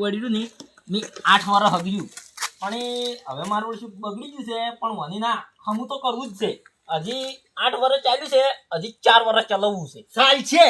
Body રહ્યું ને મેં 8 વર્ષ હગ્યું પણ હવે મારું શું બગડી ગયું છે પણ મને ના હમું તો કરવું જ છે હજી 8 વર્ષ ચાલ્યું છે હજી 4 વર્ષ ચલાવવું છે સાલ છે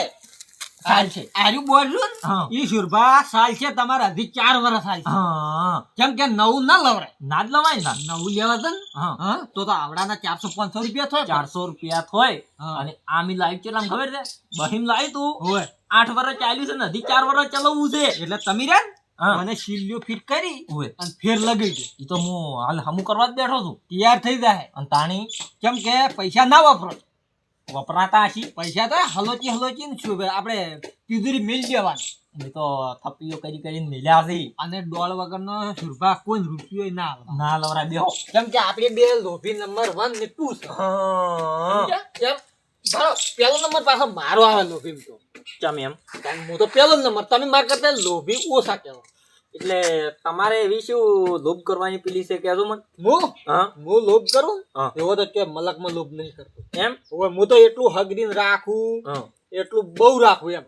આર્યું બોલ્યું હા. ઈ શુરભા સાલ છે તમારે હજી 4 વર્ષ સાલ છે હા કેમ કે નવું ના લવરાય ના જ લવાય ના નવું લેવા છે ને હા હા તો આવડાના 400-500 રૂપિયા થાય 400 રૂપિયા થોય હા. અને આ મી લાઈવ કેટલામ ખબર છે બહીમ લાવી તું હોય 8 વર્ષ ચાલ્યું છે ને હજી 4 વર્ષ ચલાવવું છે એટલે તમે રે હા. મને શીલ્યો ફિટ કરી હોય અને ફેર લગાઈ દે ઈ તો હું હાલ હમું કરવા જ બેઠો છું તૈયાર થઈ જાય અને તાણી કેમ કે પૈસા ના વાપરો વપરાતા હશી પૈસા તો હલોચી ને શું ભાઈ આપણે તિજોરી મિલ દેવાની મેં તો થપ્પીઓ કરીને મિલ્યા છે અને ડોળ વગરનો શુરભા કોઈ રૂપિયો ના આવે ના લવરા બેહો કેમ કે આપણે બે લોભી નંબર 1 ને 2 છે સમજ્યા? કેમ ભારો પેલો નંબર પાછો મારો આવે લોભી તો ચમ એમ કારણ હું તો પેલો નંબર તમે માર કરતા લોભી ઓછા કહેવો એટલે તમારે એવી શું લોભ કરવાની પેલી છે કહેજો મને હા હું લોભ કરું હા. એવો તો કે મલકમાં લોભ નહીં કરતો એમ હવે હું તો એટલું હગરીને રાખું હા એટલું બહુ રાખું એમ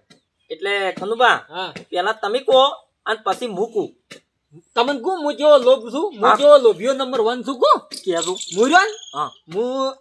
એટલે કનુબા હા પેલા તમે કહો અને પછી મૂકું તમને કહું હું જેવો લોભ છું હું જેવો લોભીઓ નંબર 1 છું કહું કહેજો હું રહ્યો ને હા હું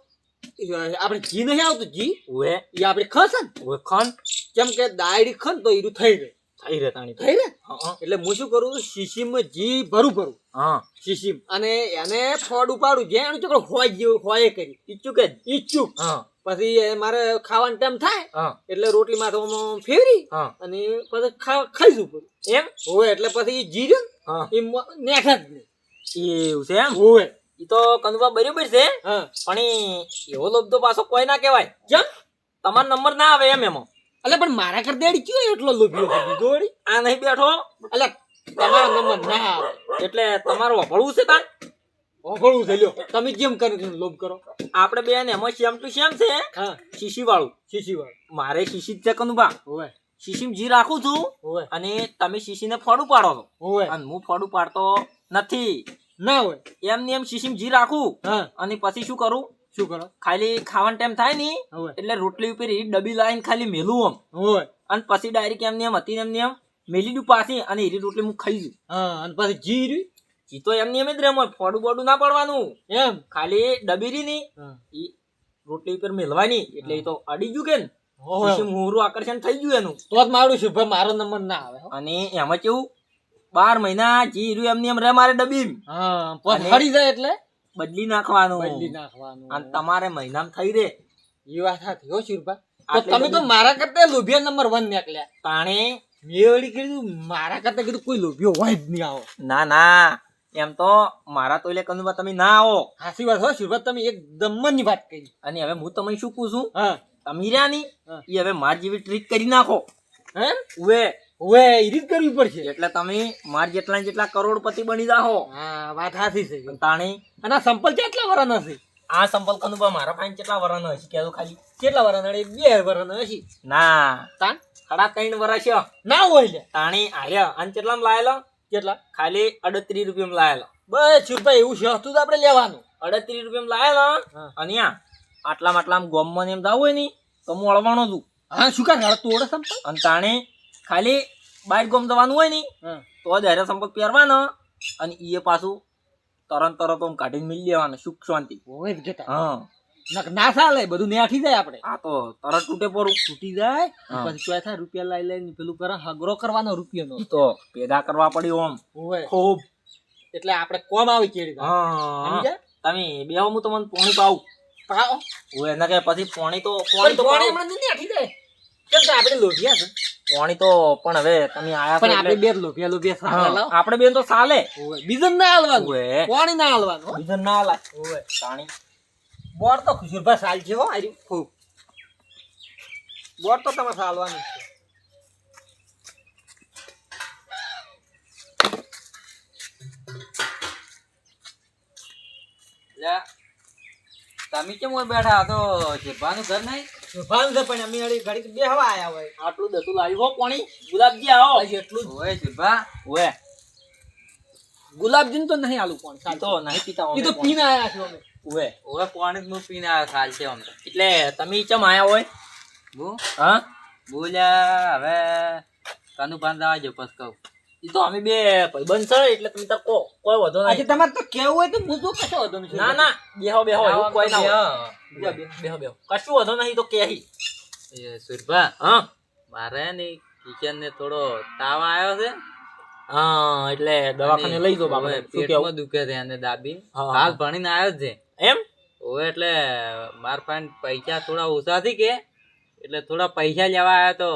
આપણે ઘી નહીં આવતું ઘી ઓએ એ આપણે ખસ ને ઓએ ખન કેમ કે દાયડી ખન તો ઈરું થઈ રહે થઈ રે તાણી થઈ રહે હા એટલે હું શું કરું શીશીમાં ઘી ભરું હા શીશીમ અને એને ફોડ ઉપાડું જે એનું ચોકડો હોય જેવું હોય કરી ઈચ્છું કે ઈચ્છું હા પછી એ મારે ખાવાનો ટાઈમ થાય હા એટલે રોટલી માથે ફેરવી હા અને પછી ખાઈ જવું પડું એમ હોય એટલે પછી ઈ જીર્યું હા એ નેઠા જ નહીં એવું છે એમ હોય ઈ તો કનુબા બરાબર છે હા પણ એવો લોભ તો પાછો કોઈ ના કહેવાય કેમ તમારો નંબર ના આવે એમ એમાં એટલે પણ મારા કરતા એડી કયો એટલો લોભ્યો છે બીજો વળી આ નહીં બેઠો એટલે તમારો નંબર ના આવે એટલે તમારું વપડવું છે તાન ઓફળું છે લ્યો તમે જેમ કરીને લોભ કરો આપણે બે ને એમાં સેમ ટુ સેમ છે હા શીશી વાળું શીશી વાળ મારે શીશી જ છે કનુબા હોય શીશી જી રાખું છું હોય અને તમે શીશીને ફોડું પાડો છો હોય અને હું ફોડું પાડતો નથી ના હોય એમ ને એમ શીશી જી રાખું હા અને પછી શું કરું શું કરો ખાલી ખાવાનો ટાઈમ થાય ને હોય એટલે રોટલી ઉપર એ ડબ્બી લાવીને ખાલી મેલું આમ હોય અને પછી ડાયરેક્ટ એમને એમ હતી ને એમને એમ મેલી દઉં પાછી અને એરી રોટલી હું ખાઈ જઉં હા અને પછી જીર્યું જી તો એમની એમ જ રેમો ફોડું બોડું ના પડવાનું એમ ખાલી ડબ્બી રી ની હા ઈ રોટલી ઉપર મેલવાની એટલે એ તો અડી ગયું કે ને હોય પછી મોરું આકર્ષણ થઈ ગયું એનું તો જ મારું શુભ મારો નંબર ના આવે હો. અને એમાં કેવું 12 મહિના જીરું એમની એમ રે મારે ડબ્બી હા પછી અને- ફરી જાય એટલે બદલી નાખવાનું બદલી નાખવાનું અને તમારે મહિનામાં થઈ રે એ વાત સાચી હો શુરભા તો આટલી તમે તો બધી- મારા કરતા લોભિયા નંબર 1 નીકળ્યા તાણે મેં વળી કીધું મારા કરતા કીધું કોઈ લોભિયો હોય જ નહીં આવો ના ના એમ તો મારા તો એટલે કનુબા તમે ના આવો સાચી વાત હો શુરભા તમે એકદમ મનની વાત કરી અને હવે હું તમને શું પૂછું હા તમે રહ્યા ની હા. એ હવે માર જેવી ટ્રીક કરી નાખો હે ઉવે ઓએ એ રીત કરવી પડશે એટલે તમે માર જેટલા ને જેટલા કરોડપતિ બની જાઓ હા વાત સાચી છે તાણી અને આ સંપલ કેટલા વરાના છે આ સંપલ કનુબા મારા પાસે કેટલા વરાનો હશે કહેજો ખાલી કેટલા વરાના 2 વરાના હશે ના તાન 3.5 વર્ષ છે. ના હોય લે તાણી આર્યા અને કેટલામાં લાયેલો કેટલા ખાલી 38 રૂપિયામાં લાયેલો બસ શુરભા એવું છે હતું તો આપણે લેવાનું 38 રૂપિયામાં લાયેલો હા. અને આટલામાં ગોમમાં ને એમ જાવું હોય ને તો હું અળવાનો છું હા શું કા ગાળ તોડે સંપલ અને તાણે ખાલી બાઈક ગોમ જવાનું હોય ને હા તો જ હારે સંપર્ક પહેરવાનો અને એ પાછું તરત આમ કાઢીને મિલી લેવાનું સુખ શાંતિ ઓય જતા હા ના ચાલે બધું નેઠી જાય આપણે આ તો તરત તૂટે પડું તૂટી જાય હા. પછી ચોથા રૂપિયા લઈ લઈને પેલું કરે હગરો કરવાનો રૂપિયાનો ઈ તો પેદા કરવા પડ્યું આમ ઓય ખૂબ એટલે આપણે કોમ આવી કેડી હા સમજ્યા તમે બે હું તમને પાણી પાવું પાઓ હોય એના કે પછી પાણી તો પણ પાવું. પાણી હમણાં નહીં નેઠી જાય કેમ કે આપણે લોભિયા છે પાણી તો પણ હવે તમે આયા છો પણ આપણે એટલે- બે લોભિયા સારા હા, લાવો આપણે બેન તો ચાલે ઓય બીજું ના હાલવાનું ઓય. પાણી ના હાલવાનું હો. બીજું ના લાય ઓય પાણી બોર તો ખુશુરભા સાલ છે હો આર્યું ખૂબ બોર તો તમે સાલવાનું છે તમે કેમ બેઠા તો શેરભાનું ઘર નહીં શુભાન છે પણ અમે અડી ઘડી બે હવા આયા હોય આટલું દતું લાવ્યું હો પાણી ગુલાબજી આવો બસ એટલું જ ઓય શેરભા ઓય ગુલાબજીન તો નહીં આલુ પણ ઈ તો નહીં પીતા એ તો પીને આયા છો અમે ઓય ઓય પાણી નું પીને આવ્યો સાલ છે આમ એટલે તમે ચમ આયા હોય હું હા બોલ્યા હવે કનું બાંધવા જો પસ કહું ઈ તો અમે બે ભાઈબંધ છે એટલે તમે તાર કો કોઈ વધો આજે નહીં. તમારે તો કેવું હોય તો હું તો કશો હતો નહીં. ના ના બેહો બેહો એવું કોઈ ના હોય. બેહો. બેહો બેહો કશું વધો નહીં તો કેહી. એ સુરભા હા મારે ને કિચન ને થોડો તાવ આવ્યો છે હા એટલે દવાખાને લઈ જાઓ બાપા. હવે શું પેટમાં કેવું દુખે છે અને દાબી હા. હાલ ભણીને આવ્યો જ છે એમ હવે એટલે માર પાસે પૈસા થોડા ઓછા થી કે એટલે થોડા પૈસા લેવા આવ્યા તો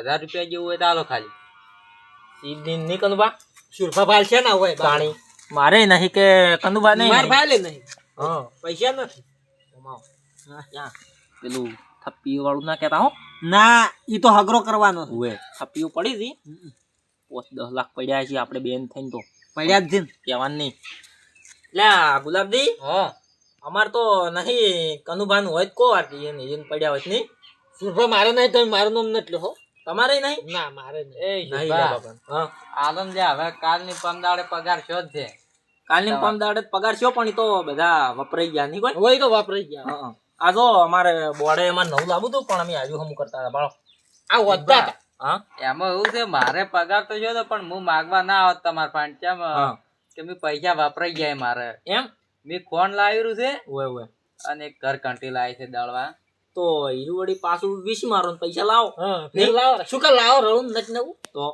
1000 રૂપિયા જેવું હોય તો આલો ખાલી સીધી નહીં કનુબા સુરભા ભાલ છે ના હોય પાણી મારે નહીં કે કનુબા નહીં માર ભાલે નહીં હા પૈસા નથી કમાઓ. હા, ક્યાં? પેલું થપ્પી વાળું ના કહેતા હો ના ઈ તો હગરો કરવાનો છે. ઉવે થપ્પીઓ પડી હતી 5-10 લાખ પડ્યા છે આપણે બેન થઈને તો પડ્યા જ છે ને. કહેવાનું નહીં. લે આ ગુલાબજી હા અમાર તો નહીં કનુભાનું હોય જ કો વાર એને પડ્યા હોય નહીં. સુરભા મારે નહીં તમે મારું નામ નથી લો હો. તમારે નહીં ના મારે નહીં. એ નહીં લે સુરભા બાપા. હા આલમ લે હવે કાલની પમદાડે પગાર શોધ છે કાલની પંપ દાડે જ પગાર થયો પણ ઈ તો બધા વપરાઈ ગયા નહીં કોઈ. હવે ઈ તો વાપરાઈ ગયા. હા આ જો અમારે બોર્ડે એમાં નવું લાવું હતું પણ અમે આજુ હમું કરતા હતા બાળો. આ વધતા હતા. હા એમાં એવું છે મારે પગાર તો જોયો પણ હું માગવા ના આવત તમારા પાસે કેમ હા કે મેં પૈસા વાપરાઈ ગયા મારે એમ મેં ખોન લાવ્યું છે ઓય ઓય અને એક ઘર કંટી લાવી છે દળવા તો હીરું વળી પાછું 20 મારો ને પૈસા લાવો હા ફેર લાવો શું કામ લાવો રળું નથી નવું. તો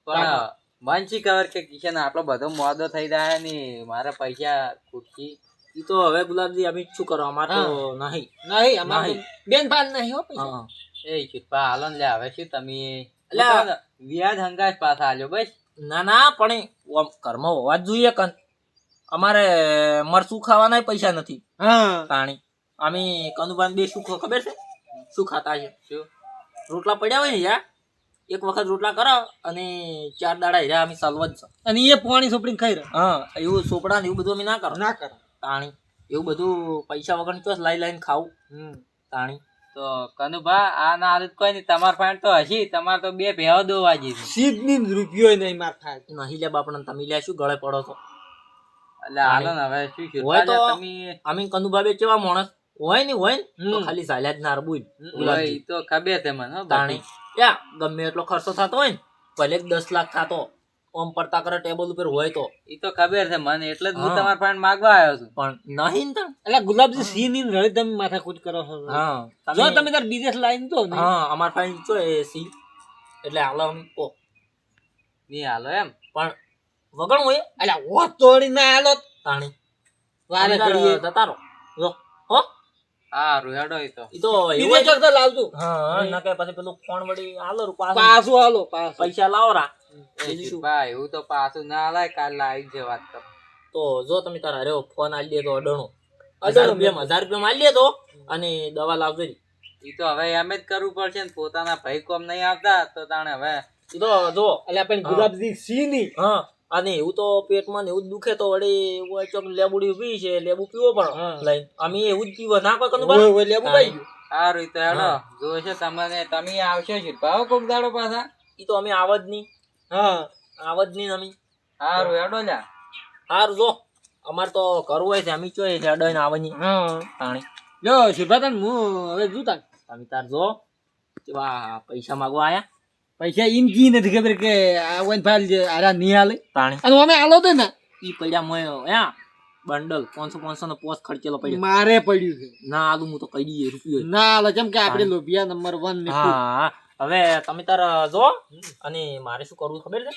પણ મન શી ખબર કે કિશન આટલો બધો મોદો થઈ જાય ને મારે પૈસા ખૂટકી ઈ તો હવે ગુલાબજી અમે શું કરો અમાર તો નહીં. નહીં અમારે નહીં. બેન ભાલ નહીં હો પૈસા. હા એ ચિપ્પા હાલો ને લે હવે શું તમે એટલે વ્યાજ હંગાશ પાછા આલ્યો બસ ના ના પણ એ આમ ઘરમાં હોવા જ જોઈએ કન અમારે મરચું ખાવાના પૈસા નથી હા પાણી અમે કનુભાઈ બે શું ખબર છે શું ખાતા છે શું રોટલા પડ્યા હોય ને યાર એક વખત રોટલા કરો અને 4 દાડા હીરા અમે સાલવા જ છે. અને એ પાણી સોપડીને ખાઈ રહ્યો. હા એવું સોપડા ને એવું બધું અમે ના કરો ના કરે. તાણી એવું બધું પૈસા વગર ચોસ લાઈ લાઈને ખાવું તાણી તો કનુભા આ ના આદત કોઈ નહીં તમાર પાસે તો હશી તમારે તો 2 ભેવા દોવા જીધી સીધની રૂપિયો નહીં માર થાય. નહીં લે બાપણ તમે લે શું ગળે પડો છો એટલે હાલો ને હવે શું છે હોય તો તમે અમે કનુભાઈ કેવા માણસ હોય ને હોય ને તો હમ. ખાલી સાલ્યા જ ના રબુય હોય ઈ તો ખબર છે મને હો તાણી યા ગમે એટલો ખર્ચો થતો હોય ને ભલે 10 લાખ થતો ઓમ પડતા કરે ટેબલ ઉપર હોય તો ઈ તો ખબર છે મને એટલે જ હું હા. તમારા પાસે માગવા આવ્યો છું પણ નહીં ને તાણ. એટલે ગુલાબજી સિંહ ની રળી તમે માથાકૂટ કરો છો. હા જો તમે તાર બિઝનેસ લાઈન તો નહીં. હા અમાર પાસે જો એ સી એટલે હાલો અમે કો ની હાલો એમ પણ વગણ હોય એટલે હોત તોડી ના આલો તાણી વારે અંદર ઘડીએ જતા રહો જો હો હારું હેડો ઈ તો ઈ તો એવું બીજે હોય ને. ચોક તો લાવજો. હા ના કે પછી પેલું ફોન વળી હાલો પાછું પાછું આલો પાછું. પૈસા લાવો રા એ બીજું શું? ભાઈ એવું તો પાછું ના લાય કાલ આવી છે વાત તો તો જો તમે તારા રહ્યો ફોન આલી દે તો અડણો અડણો 1000 રૂપિયા આલી દે તો અને દવા લાવજો રી. ઈ તો હવે એમ જ કરવું પડશે ને પોતાના ભાઈ કોમ નહીં આવતા તો તાણે હવે ઈ તો જો એટલે આપણે ગુલાબજી સિંહ ની હા અને એવું તો પેટમાં ને એવું જ દુખે તો વળી એવું ચોક લેબુડી પી છે લેબુ પીવો પણ હા. લઈને અમે એવું જ પીવો ના કોઈ કનું ઓય ઓય લેવું ભાઈ ગયું. હારું ઈ તો હેડો જોશે તમને તમે આવશો છે ભાવ કોક દાડો પાછા ઈ તો અમે આવજ નહીં હા આવજ નહીં અમે હારું હેડો લ્યા હાર જો અમાર તો કરવું હોય છે અમે ચોય હેડઈને આવવાની હા તાણી લો શિભાતન હું હવે જૂતા તમે તાર જો કેવા પૈસા માંગવા આયા પૈસા એમ કી નથી ખબર કે આ વન ફાઇલ જે આરા નહીં હાલે તાણી અને અમે આલો તો ને ઈ પડ્યા મોય યા બંડલ 500 નો પોસ્ટ ખર્ચેલો પડ્યો મારે પડ્યું છે ના આલુ હું તો કહી દઈએ રૂપિયો ના હાલે કેમ કે આપણે લોભિયા નંબર 1 ને 2 હા હવે તમે તાર જો અને મારે શું કરવું ખબર છે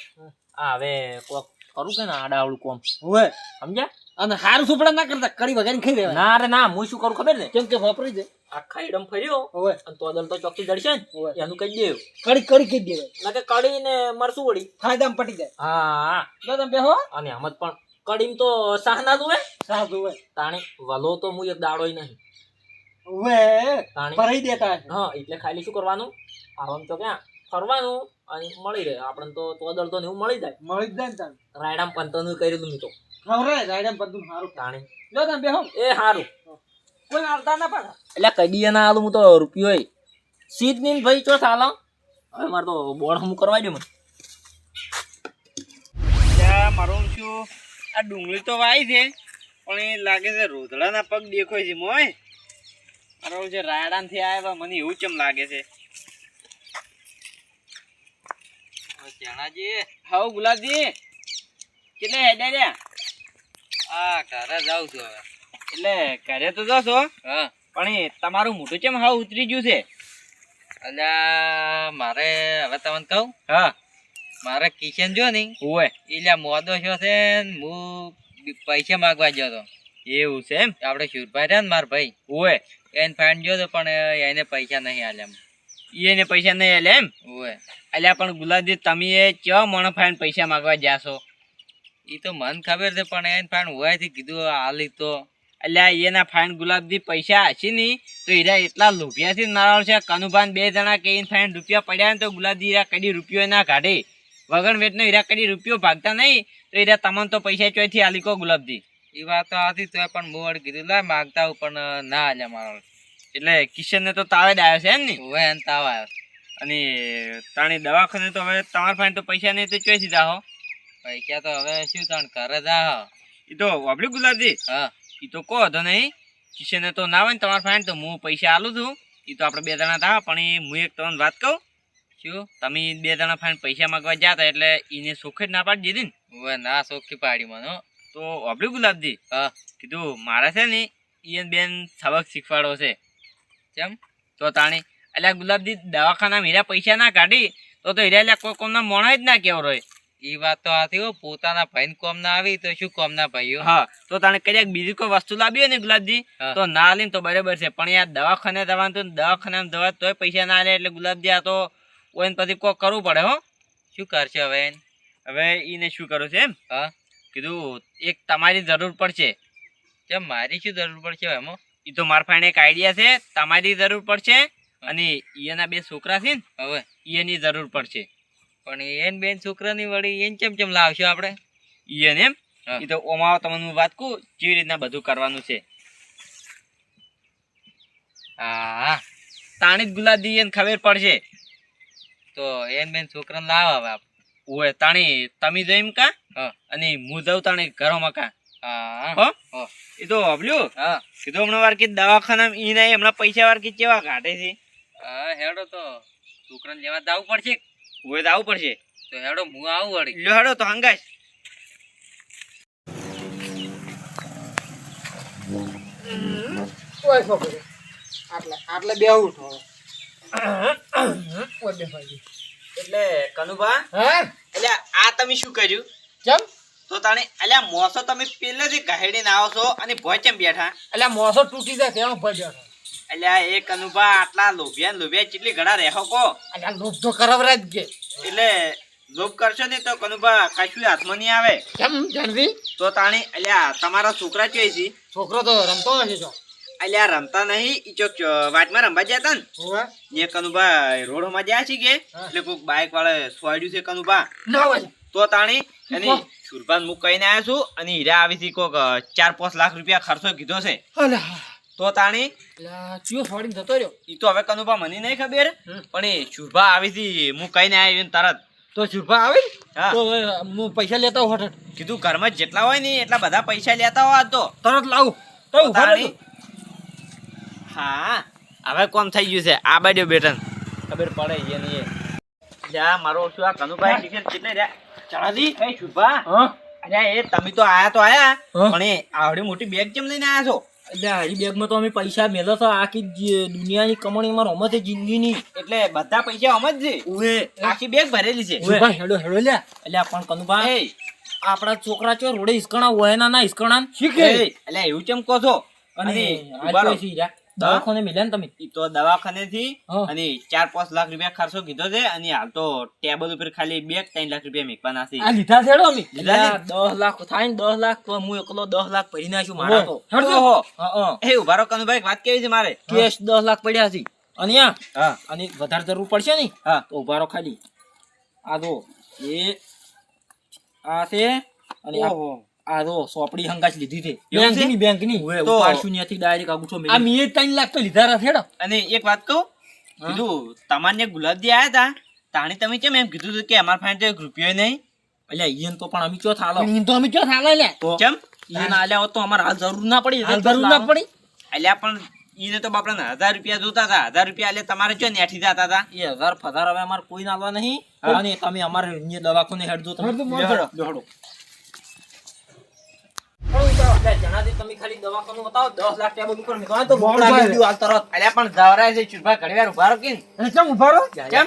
આ હવે કોક કરું કે ના આડાવડું કોમ હોય સમજ્યા અને હારું સુપડા ના કરતા કડી વગાડીને ખાઈ લેવાય. ના રે ના હું શું કરું ખબર છે કેમ કે વાપરી જાય આખા ઈડમ ફર્યો હોય અને તો દલ તો ચોકી જડશે ને હોય એનું કહી દેવું કડી કડી કહી દેવાય ના કે કડી ને મરસું વળી ફાયદામાં પટી જાય. હા જો તમે બેહો અને આમ જ પણ કડીમ તો સાહના જ હોય સાધુ હોય તાણી વલો તો હું એક દાડોય નહીં હોય તાણી ભરાઈ દેતા હશે. હા એટલે ખાલી શું કરવાનું આરામ તો ક્યાં ફરવાનું અને મળી રહે આપણને તો તોદળ તો ને એવું મળી જાય મળી જ જાય ને તાણ. રાયડામ પંતનું કરેલું મેં તો ખવરાય રાયડામ બધું સારું. તાણી જો તમે બેહો એ હારું કોઈ આવતા ના પાડે. એટલે કદી ના આલું હું તો રૂપિયો સીધ ની ભાઈ ચો ચાલો હવે મારે તો બોર્ડ હમું કરવા દે મને મારું શું આ ડુંગળી તો વાઈ છે પણ એ લાગે છે રોધડાના પગ દેખાય છે મોય મારો જે રાયડાન થી આવ્યા મને એવું ચમ લાગે છે જણાજી હાઉ ગુલાબજી કેટલે હેડે રહ્યા? આ ઘરે જાઉં છું હવે. એટલે ઘરે તો જશો હા પણ એ તમારું મોઢું કેમ હાવ ઉતરી ગયું છે? અલ્યા મારે હવે તમને કહું, હા મારે કિશન જો ને ઓય એટલે મોદો થયો છે ને હું પૈસા માગવા ગયો હતો. એવું છે એમ? આપણે શુરભાઈ રહ્યા ને મારા ભાઈ, ઓય એને ફાઇન ગયો હતો પણ એને પૈસા નહીં આલ્યા. એને પૈસા નહીં આલે એમ? ઓય અલ્યા પણ ગુલાબજી તમે એ કેવા મોણો ફાઈન પૈસા માંગવા જાશો? એ તો મને ખબર છે પણ એને ફાઇન હોયથી કીધું હાલી તો. અલ્યા એના ફાઈન ગુલાબજી પૈસા હશે ની તો હીરા એટલા લોભિયાથી નારાળ છે. કનુભાન 2 જણા કે એને ફાઈન રૂપિયા પડ્યા ને તો ગુલાબજી હીરા કદી રૂપિયો ના કાઢે. વગર વેટનો હીરા કદી રૂપિયો ભાગતા નહીં તો હીરા તમને તો પૈસા ચોયથી આલી કો ગુલાબજી. એ વાત તો હતી તો પણ હું વળી કીધું લા માગતા હું પણ ના આલ્યા મારા. એટલે કિશન ને તો તાવે જ આવ્યો છે એમ ને? હોય એને તાવ આવ્યો. અને તાણી દવાખાને તો હવે તમારા ફાઈન તો પૈસા નહીં તો ચોયથી જાહો? પૈસા તો હવે શું તણ ઘરે જા. એ તો વાપર્યું ગુલાબજી? હા એ તો કહો તો નહીં. કિશને તો ના હોય ને તમારા ફાઈન તો હું પૈસા આલું છું. એ તો આપણે 2 જણા હતા પણ એ હું એક તમને વાત કહું. શું? તમે 2 જણા ફાઈન પૈસા માંગવા જતા એટલે એને સોખે જ ના પાડી દીધી ને. હવે ના સોખી પાડી મને. તો વાપર્યું ગુલાબજી? હા કીધું મારે છે ને ઈયન બેન સબક શીખવાડો છે. કેમ? તો તાણી અલ્યા ગુલાબજી દવાખાના હીરા પૈસા ના કાઢી તો હીરા એટલે કોઈ કોમના મોણા જ ના કેવો રહે. એ વાત તો હતી હો, પોતાના ભાઈને કોમ ના આવી તો શું કોમ ના ભાઈઓ. હા તો તાણે કદાચ બીજી કોઈ વસ્તુ લાવી હોય ને ગુલાબજી હા. તો ના લઈને તો બરાબર છે પણ યાર દવાખાને દવાનું તો દવાખાનામાં દવા તોય પૈસા ના લે એટલે ગુલાબજી આ તો ઓઈને પછી કોઈ કરવું પડે હો. શું કરશે હવે એને? હવે એને શું કરું છે એમ? હા કીધું એક તમારી જરૂર પડશે. કેમ મારી શું જરૂર પડશે એમાં? એ તો મારા પાસે એક આઈડિયા છે. તમારી જરૂર પડશે અને એના 2 છોકરા છે ને હવે એની જરૂર પડશે. પણ એને બેન છોકરાની વળી એને કેમ લાવશું આપણે? એને એમ? હા. એ તો ઓમાં તમને હું વાત કહું કેવી રીતના બધું કરવાનું છે. હા તાણી જ ગુલાબજી એને ખબર પડશે. તો એને બેન છોકરાને લાવ હવે આપણે. ઓય તાણી તમે જઈમ કા હા અને હું જાઉં તાણી ઘરોમાં કા. હા હો હા એ તો હબલ્યું હા કીધું હમણાં વાર કે દવાખાના ઈને હમણાં પૈસા વાર કે કેવા કાઢે છે. હા હેડો તો છોકરાને લેવા જવું પડશે. ઓય તો આવવું પડશે. તો હેડો હું આવું વળી. લ્યો હેડો તો હંગાશ. ઓય છોકરી આટલે બેહું છો. ઓય બેહાજી. એટલે કનુભા હા એટલે આ તમે શું કર્યું? કેમ? તો તાણે અલ્યા મોસો તમે પહેલેથી ઘહેડીને આવો છો અને ભોય કેમ બેઠા? એટલે મોસો તૂટી જાય તેમાં ભય બેઠો. અલ્યા એ કનુભા આટલા લોભિયા કેટલી ઘડા રહેવો કો? એટલે લોભ તો કરવરા જ કે. એટલે લોભ કરશો ને તો કનુભા કશું હાથમાં નહીં આવે. કેમ જાનવી? તો તાણી અલ્યા તમારા છોકરા ચોય છે? છોકરો તો રમતો નથી જો. અલ્યા રમતા નહીં ઈ ચોક વાટમાં રમવા જતા ને હોવે એ કનુભા રોડમાં ગયા છે કે હા. એટલે કોઈક બાઈક વાળા સ્વાડ્યું છે કનુભા. ના હોય. તો તાણી અને હા. સુરપાન હું કહીને આવ્યો છું અને હીરા આવી થી કોક 4-5 લાખ રૂપિયા ખર્ચો કીધો છે. અલા તો તાણી એટલે ચિયો છોડીને જતો રહ્યો. ઈ તો હવે કનુભા મને નહીં ખબર પણ એ શુભા આવી થી હું કહીને આવ્યો ને તરત તો છુપા આવે ને હા. તો હવે હું પૈસા લેતા હોત કીધું ઘરમાં જેટલા હોય ને એટલા બધા પૈસા લેતા હોય તો તરત લાવું તો તો ઉભા તાણી રહેજો. હા હવે કોમ થઈ ગયું છે આ બાજુ બેટન ખબર પડે છે ને એ જા મારો શું આ કનુભાઈ ટિકિટ કેટલે રહ્યા ચણાજી એ શુભા હા અલ્યા એ તમે તો આયા હા. પણ એ આવડી મોટી બેગ કેમ લઈને આયા છો? એટલે આ બેગમાં તો અમે પૈસા મેલો તો આખી દુનિયાની કમાણીમાં રમત છે જિંદગીની. એટલે બધા પૈસા આમ જ છે ઉવે આખી બેગ ભરેલી છે. ઉવે. છુપા હેડો હેડો લે. એટલે પણ કનુભા એ આપણા છોકરા ચો રોડે ઈસકણા હોય ના ઈસકણા શીખે. એટલે એવું કેમ કહો છો? અને ઉભા રહો. દવાખાને મિલ્યા ને તમે ઈ તો દવાખાને થી હા. અને 4-5 લાખ રૂપિયા ખર્ચો કીધો છે અને હાલ તો ટેબલ ઉપર ખાલી 2-3 લાખ રૂપિયા મેકવાના છે. આ લીધા છેડો અમે. એટલે આ 10 લાખ થાય ને 10 લાખ તો હું એકલો 10 લાખ ભરી નાખ્યું મારા તો. હેડો. ઓહો. હા એ ઉભા રહો કનુભાઈ એક વાત કેવી છે મારે? કેશ 10 લાખ પડ્યા છે અને આ હા અને વધારે જરૂર પડશે ને હા તો ઉભા રહો ખાલી આ જો એ આ છે અને ઓહો. આ જો સોપડી હંગાચ લીધી છે એવું છે? બેંકની તો- ઉપાડશું ત્યાંથી ડાયરેક્ટ આગુઠો આ મેલી. મીએ 3 લાખ તો લીધા રા છેડો. અને એક વાત કહું કીધું તમારે ગુલાબજી આયા તા તાણી તમે કેમ એમ કીધું હતું કે અમારા પાસે તો 1 રૂપિયો નહીં? એટલે ઈયન તો પણ અમે ચો થાલો પણ ઈ તો અમે ક્યાં થાલે લે. તો કેમ? ઈયન આલ્યા હોત તો અમારે હાલ જરૂર ના પડી હાલ જરૂર ના પડી. અલ્યા પણ ઈને તો બાપરાને 1000 રૂપિયા જોતા હતા. 1000 રૂપિયા એટલે તમારે ચો નેઠી જતા હતા. એ 1000 ફધાર હવે અમારે કોઈ ના આલવા નહીં. અને તમે અમારે અહીંયા દવાખાને હેડજો તમે. હેડજો, મોજ હેડો, હેડો. એટલે જણાજી તમે ખાલી દવાખાનું બતાવો 10 લાખ ટેબલ ઉપર મેં તો ભૂખ લાગી ગયું હાલ તરત. અલ્યા પણ જવરાય છે ચૂરભા ઘડી વાર ઉભા રહો કે એ ચમ ઉભા રહો? કેમ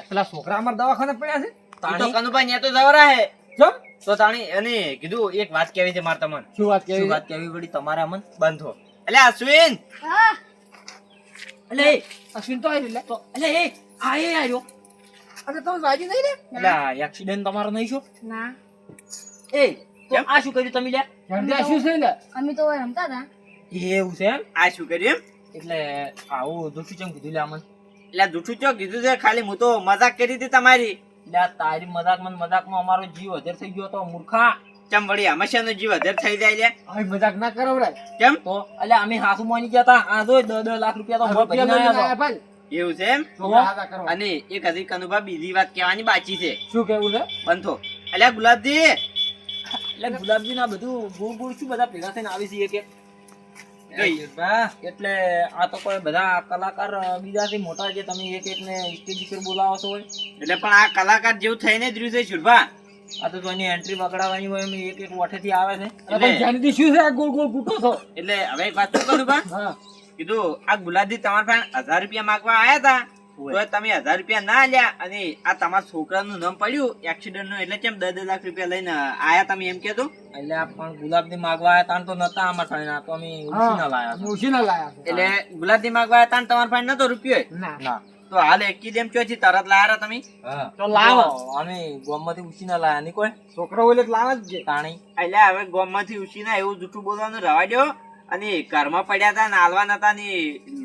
પેલા છોકરા અમારા દવાખાને પડ્યા છે. ઈ તો કનુભાઈ ન્યા તો જવરાય. ચમ? તો તાણી એને કીધું એક વાત કેવી છે મારે તમને. શું વાત શું કેવી? વાત કેવી પડી તમારે અમન? બંધ થો. અલ્યા અશ્વિન એટલે એ અશ્વિન તો આવી લે. એટલે એ આ એ આયો. અરે તમે વાજી નહીં રે? એટલે એક્સિડન્ટ તમારો નહીં છો? ના એ તો આ શું કર્યું તમે લ્યા? જલ્દી શું છે લે? અમે તો રમતા હતા. એવું છે એમ? આ શું કર્યું એમ? એટલે આવું દુખી ચમ કીધું લે અમન? એટલે જૂઠું ચો કીધું છે ખાલી હું તો મજાક કરી હતી તમારી. એટલે આ તારી મજાકમાં અમારો જીવ હજાર થઈ ગયો તો મૂર્ખા. ચમ વળી હંમેશાનો જીવ હજાર થઈ જાય લે. હવે મજાક ના કરો રે. કેમ તો એટલે અમે હાસુ માની ગયા તા. આ જોઈ 10 લાખ રૂપિયા તો મોય ભરીને આયા હતા. એવું છે એમ? છોકરા હાથા કરો. અને એક હજી કનુભા બીજી વાત કહેવાની બાકી છે. શું કેવું છે? બંધ થો. અલ્યા ગુલાબજી એટલે ગુલાબજી ના બધું ગુળ શું બધા ભેગા થઈને આવી છીએ કે જોઈ. એટલે આ તો કોઈ બધા કલાકાર બીજાથી મોટા જે તમે એક એક ને સ્ટેજ પર બોલાવો છો હોય. એટલે પણ આ કલાકાર જેવું થઈને જ રહ્યું છે શુરભા. આ તો એની એન્ટ્રી વગડાવવાની હોય એમ એક એક વઠેથી આવે છે. અરે પણ જાણીતી શું છે આ ગોળ ગોળ કૂટો છો? એટલે હવે એક વાત શું કનુભા હા. કીધું આ ગુલાબજી તમારા પાસે 1000 રૂપિયા માંગવા આયા હતા તો તમે 1000 રૂપિયા ના આલ્યા અને આ તમારા છોકરાનું નામ પડ્યું એક્સિડન્ટ નું એટલે કેમ 10 લાખ રૂપિયા લઈને આયા તમે એમ કેતો. એટલે આ પણ ગુલાબજી માગવા આવ્યા તા તો નતા આમાં ઠાણે. આ તો અમે ઉછીના લાયા હતા. ઉછીના લાયા છે. એટલે ગુલાબજી માંગવા આયા તા ને તમારા પાસે નતો રૂપિયો. ના. ના તો હાલ એકી જેમ ચોથી તરત લાયા તમે. હા તો લાવો. અમે ગામમાંથી ઉછીના લાયા નહીં કોઈ છોકરો ઓલે લાવે જ છે. તાણી. એટલે હવે ગામમાંથી ઉછીના એવું જૂઠું બોલવાનું રવા દો અને ઘરમાં પડ્યા હતા ને હાલવા નતા ને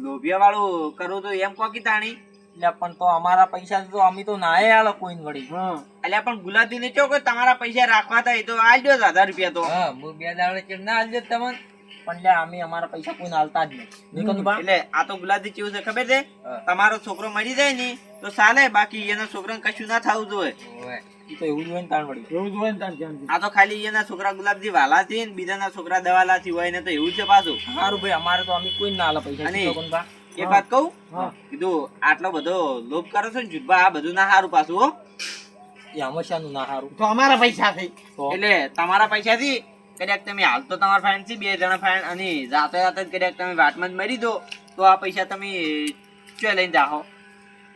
લોભિયા વાળું કરવું તો એમ કોકી તાણી. એટલે પણ તો અમારા પૈસા તો અમે તો નાય આલો કોઈ વળી. હા. એટલે પણ ગુલાબજી ને ચો તમારા પૈસા રાખવા હતા એ તો આલજો 1000 રૂપિયા તો. હા હું 2 દાડે કેમ ના આલજો તમને? પણ લે અમે અમારા પૈસા કોઈને આલતા જ નહીં. નહીં કીધું બા? એટલે આ તો ગુલાબજી કેવું છે ખબર છે હા. તમારો છોકરો મરી જાય ને તો ચાલે બાકી એના છોકરાને કશું ના થવું જોઈએ. ઓય. ઈ તો એવું જ હોય ને તાણ વળી. એવું જ હોય ને તાર જાણીતી. આ તો ખાલી એના છોકરા ગુલાબજી વાલા છે ને બીજાના છોકરા દવાલાથી હોય ને તો એવું છે પાછું. સારું ભાઈ અમારે તો અમે કોઈ ના આલે પૈસા. અને- શું કહું બા? એક વાત કહું હા. કીધું આટલો બધો લોભ કરો છો ને જુઠ્ઠા આ બધું ના સારું પાછું હો. એ હંમેશાનું ના સારું. તો અમારા પૈસા થઈ. તો એટલે તમારા પૈસાથી કદાચ તમે હાલ તો તમારા ફ્રેન્ડ છે 2 જણા ફ્રેન્ડ અને જાતે જાતે જ કદાચ તમે વાટમાં જ મરી દો તો આ પૈસા તમે ચો લઈને જાઓ.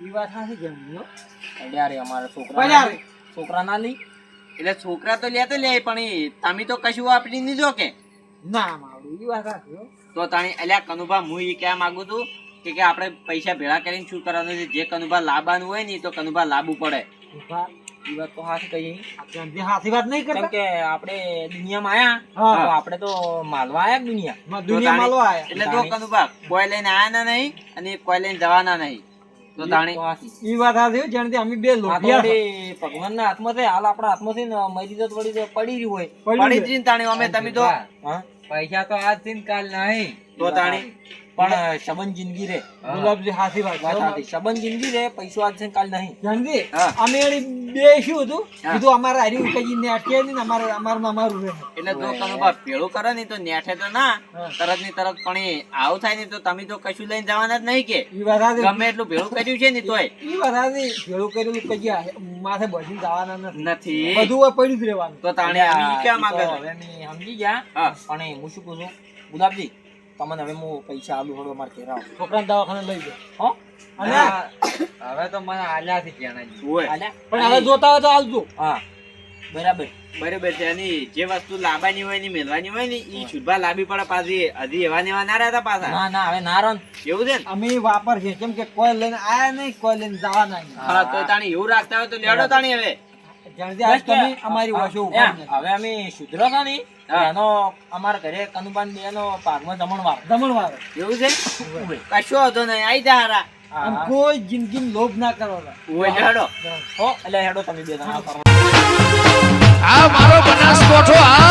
ઈ વાત સાચી જાણી હો. પડ્યા રે અમારા પડ્યા રે. છોકરા ના લઈ. એટલે છોકરા તો લે તો લે પણ એ તમે તો કશું વાપરી નહીં દો કે. ના માવડું ઈ વાત સાચી હો. તો તાણી અલ્યા કનુભા હું એ કહેવા માંગુ છું કે આપણે પૈસા ભેળા કરીને શું કરવાનું છે જે કનુભા લાવવાનું હોય ને તો કનુભા લાવવું પડે. ઉભા. એ વાત તો હાચી કહી. આ જાણીતી સાચી વાત નહીં કેમ કરતા. કે આપણે દુનિયામાં આયા હા. તો આપણે તો માલવા આયા કે દુનિયા. માં દુનિયા માલો આયા. એટલે જો કનુભા કોઈ લઈને આયા ના નહીં અને કોઈ લઈને જવાના નહીં તો તાણી તો હાચી. ઈ વાત સાચી હો. જાણીતી અમે બે આ તો લોભિયા વળી ભગવાનના હાથમાં છે. હાલ આપણા હાથમાં છે ને મરી જત વળી તો પડી રહ્યું હોય. પડી જ રહીને તાણી અમે તમે તો હા પૈસા તો આજ થી કાલ નહીં. તો તાણી પણ સંબંધ જિંદગી રે. ગુલાબજી સાચી વાત વાત છે. સાચી. સંબંધ જિંદગી રે. પૈસો આજ છે ને કાલ નહીં. જાણીતી હા. અમે એની બે શું હતું હા. કીધું અમારે હારી ઉકેજી ને અટકે ને અમારે અમારું રહે. એટલે જો કનુભા ભેળું કરે ને તો નેઠે તો ના હા. તરત ની તરત પણ એ આવું થાય ને તો તમે તો કશું લઈને જવાના જ નહીં કે ઈ વાત સાચી. ગમે એટલું ભેળું કર્યું છે ને તોય ઈ વાત સાચી. ભેળું કરેલું કજી માથે બસીને જવાના નથી. નથી. બધું હોય પડ્યું જ રહેવાનું. તો તાણે અમે ઈ ક્યાં ઈ માંગે તો છે? હવે અમે સમજી ગયા. હા. પણ હું શું કહું છું ગુલાબજી તમને હવે હું પૈસા આલુ હળો મારે ઘેર આવો. છોકરાને દવાખાને લઈ જાઓ. હો અને હવે તો મને આલ્યા થી જણાવી. હોય. આલ્યા? પણ હવે જોતા હોય તો આવજો. હા બરાબર. બરોબર છે અને જે વસ્તુ લાવવાની હોય ને મેળવાની હોય ને ઈ શુભા લાવવી પડે પાછી હજી એવા ને એવા ના રહેતા પાછા ના ના હવે ના રન. એવું છે ને અમે વાપર છે કેમ કે કોઈ લઈને આયા નહીં કોઈ લઈને જવાના નહીં. હા તો તાણી એવું રાખતા હોય તો લેડો તાણી હવે જાણજે આજ તમે અમારી વાસો ઉભા નથી. હવે અમે સુધરો છો ને હા. એનો અમારા ઘરે કનુબાન બે નો પાકમાં જમણવાર. જમણવાર. એવું છે કશો હતો નહીં આઈ જા હારા આમ કોઈ જિંદગીમાં લોભ ના કરો. હોય લેડો હો એટલે હેડો તમે બે જણા કરો. આ મારો બનાસકોઠો આ